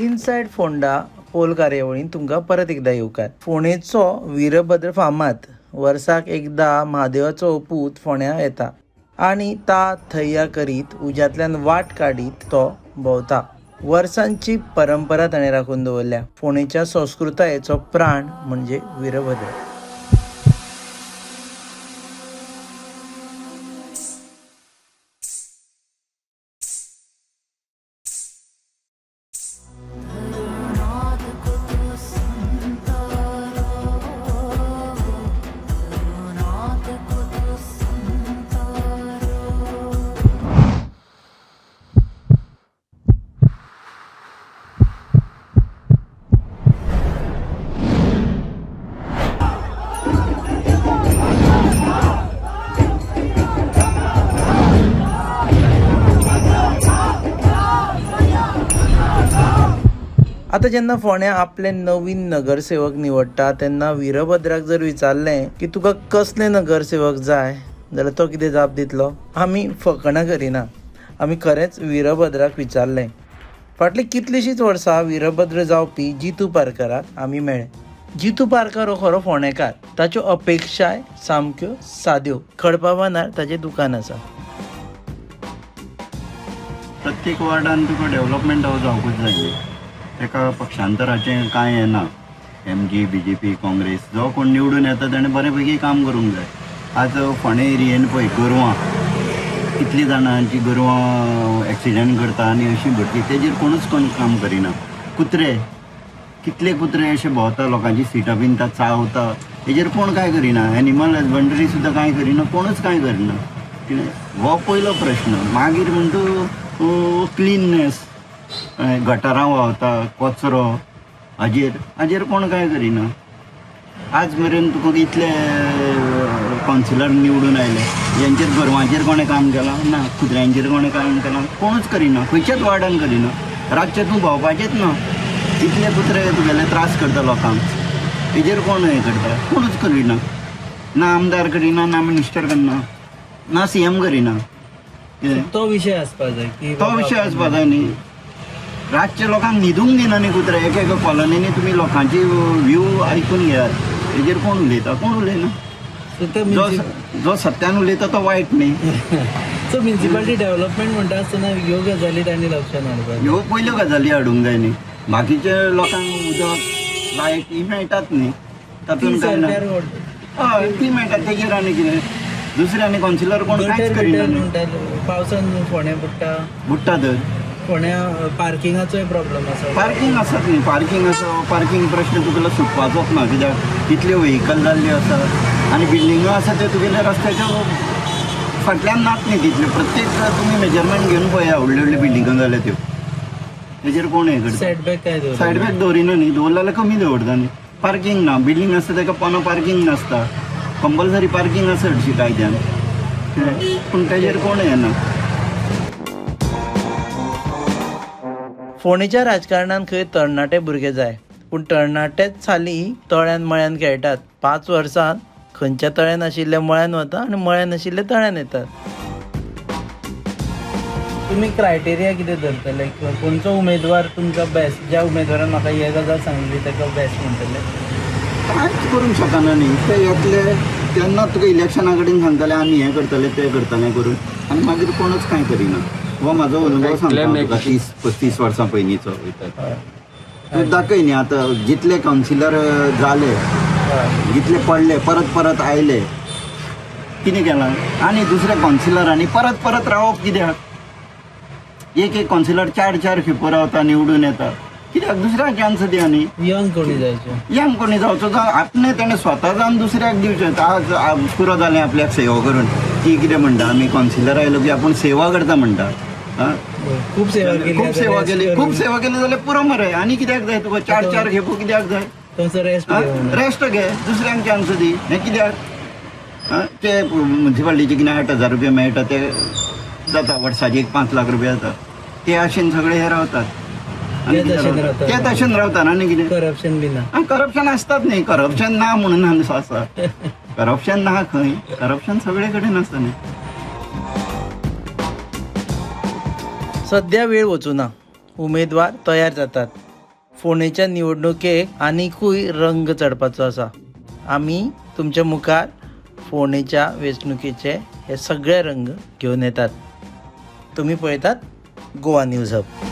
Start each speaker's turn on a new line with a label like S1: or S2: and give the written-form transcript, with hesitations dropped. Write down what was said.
S1: Inside Phonda pole कार्यावळीन तुमकां परत एकदा येवकार. फोंडेचो वीरभद्र फामाद वर्साक एकदा महादेवाचो अपूत फोंड्या येता आनी ता थैया करीत उज्यांतल्यान वाट काडीत तो भोंवता. वर्सांची परंपरा ताणें राखून दवरल्या. फोंडेच्या संस्कृतायेचो प्राण म्हणजे वीरभद्र. आता जेन्ना फोंड्या आपले नवीन नगरसेवक निवडटा तेन्ना वीरभद्राक जर विचारलें की तुका कसले नगरसेवक जाय जाल्यार तो कितें जाप दितलो? आमी फकाणां करिना, आमी खरेंच वीरभद्राक विचारलें. फाटलीं कितलींशींच वर्सां वीरभद्र जावपी जितू पारकाराक आमी मेळ्ळे. जितू पारकार हो खरो फोंडेकार. ताच्यो अपेक्षाय सामक्यो साद्यो. खडपाबांदार ताचें दुकान आसा.
S2: प्रत्येक वार्डान तुका डेव्हलपमेंट जावपूच जाय. एका पक्षांतराचें कांय येना. MG BJP काँग्रेस जो कोण निवडून येता ताणें बरे पैकी काम करूंक जाय. आज फोंडे एरियेन पळय गोरवां कितलीं जाणांची गोरवां एक्सिडेंट करता आनी अशीं भटकी तेजेर कोणूच कोण काम करिना. कुत्रे कितले कुत्रे अशे भोंवता लोकांची सिटां बीन चावता हेजेर कोण कांय करिना. एनिमल हजबंडरी सुद्दां कांय करिना, कोणूच कांय करिना. हो पयलो प्रश्न. मागीर म्हणटा क्लिननेस, गटारां व्हांवता कचरो हाजेर कोण कांय करिना. आज मेरेन तुका इतले कावन्सिलर निवडून आयले, हेंचेर गोरवांचेर कोणें काम केलां ना, कुत्र्यांचेर कोणें काम केलां कोणूच करिना. खंयच्याच वार्डान करिना. रातचें तूं भोंवपाचेंच ना. इतले कुत्रे तुगेले त्रास करता लोकांक. हेजेर कोण हें करता? कोणूच करिना. ना आमदार करिना, ना मिनिस्टर करना, ना CM करिना.
S1: तो विशय आसपाक जाय की
S2: तो विशय आसपाक जाय न्ही. रातचे लोकांक न्हिदूंक दिना न्ही कुत्रे. एक कॉलनीनी तुमी लोकांची व्यू आयकून घेयात. हेजेर कोण उलयता? कोण उलयना. जो सत्यान उलयता तो वायट न्ही.
S1: सो म्युनिसिपालिटी डेव्हलपमेंट म्हणटा आसतना ह्यो गजाली तांणी लक्षांत हाडपाक.
S2: ह्यो पयल्यो गजाली हाडूंक जाय न्ही. बाकीचे लोकांक उदक लायट ही मेळटात न्ही. तातूंत कांय ना. हय ती मेळटा. तेजेर आनी कितें दुसऱ्यांनी कावन्सिलर कोण कांयच करिना.
S1: पावसान फोंड्या
S2: बुडटा तर
S1: फोंड्या पार्किंगाचोय प्रॉब्लेम आसा.
S2: पार्किंग आसात न्ही. पार्किंग आसा. पार्किंग प्रश्न तुगेलो सुटपाचोच ना. कित्याक इतल्यो व्हेहिकल जाल्ल्यो आसा आनी बिल्डिंगो आसा त्यो तुगेल्या रस्त्याच्या फाटल्यान नात न्ही तितल्यो. प्रत्येक तुमी मेजरमेंट घेवन पळया. व्हडल्यो व्हडल्यो बिल्डिंगो जाल्या त्यो. तेजेर कोण हें करता?
S1: सायडबॅक काय
S2: सायडबॅक दवरिना न्ही. दवरलें जाल्यार कमी दवरता न्ही. पार्किंग ना. बिल्डींग आसता ताका पोनो पार्किंग नासता. कंपल्सरी पार्किंग आसा हरशी कायद्यान. पूण तेजेर कोण येना.
S1: फोंडेच्या राजकारणान खंय तरणाटे भुरगे जाय, पूण तरणाटेच हालीं तळ्यान मळ्यान खेळटात. 5 वर्सांत खंयच्या तळ्यान आशिल्ले मळ्यान वता आनी मळ्यान आशिल्ले तळ्यान येतात. तुमी क्रायटेरिया कितें धरतले? खंयचो उमेदवार तुमकां बेस्ट? ज्या उमेदवारान म्हाका हे गजाल सांगली ताका बेस्ट म्हणटले?
S2: कांयच करूंक शकना न्ही. ते येतले तेन्ना तुका इलेक्शना कडेन सांगतले आमी हें करतले तें करतलें करून आनी मागीर कोणूच कांय करिना. हो म्हाजो अनुभव सांगता. 30-35 वर्सां पयलींचो तूं दाखय न्ही. आतां जितले कावन्सिलर जाले, जितले पडले, परत आयले, कितें केलां? आनी दुसऱ्या कावन्सिलरांनी परत रावप कित्याक? एक कावन्सिलर 4 खेपो रावता, निवडून येता. कित्याक? दुसऱ्याक चान्स दिया न्ही.
S1: यंग कोणी जायचो.
S2: यंग कोणी जावचो. आपणें ताणें स्वता जावन दुसऱ्याक दिवचें. आज पुरो जालें आपल्याक सेवा करून. ती कितें म्हणटा आमी कावन्सिलर आयलो की आपूण सेवा करता म्हणटा.
S1: खूब सेवा केली
S2: जाल्यार पुरो मरे. आनी कित्याक जाय तुका? 4 खेपो कित्याक जाय? रेस्ट घे. दुसऱ्यांक चान्स दी. हें कित्याक? ते म्युनिसिपालिटीचे कितें 8,000 रुपया मेळटा ते जाता. वर्साचे 5 लाख रुपया जाता. ते आशेन सगळे हे रावतात. ते तशें रावतात आनी कितें?
S1: करप्शन बी ना.
S2: करप्शन आसतात न्ही. करप्शन ना म्हणून आसा. करप्शन ना खंय. करप्शन सगळे कडेन आसता न्ही.
S1: सध्या वेळ वचूना. उमेदवार तयार जातात. फोंडेच्या निवडणुकेक आनिकूय रंग चढपाचो आसा. आमी तुमच्या मुखार फोंडेच्या वेंचणुकेचे हे सगळे रंग घेवन येतात. तुम्ही पळयतात गोवा न्यूज हब.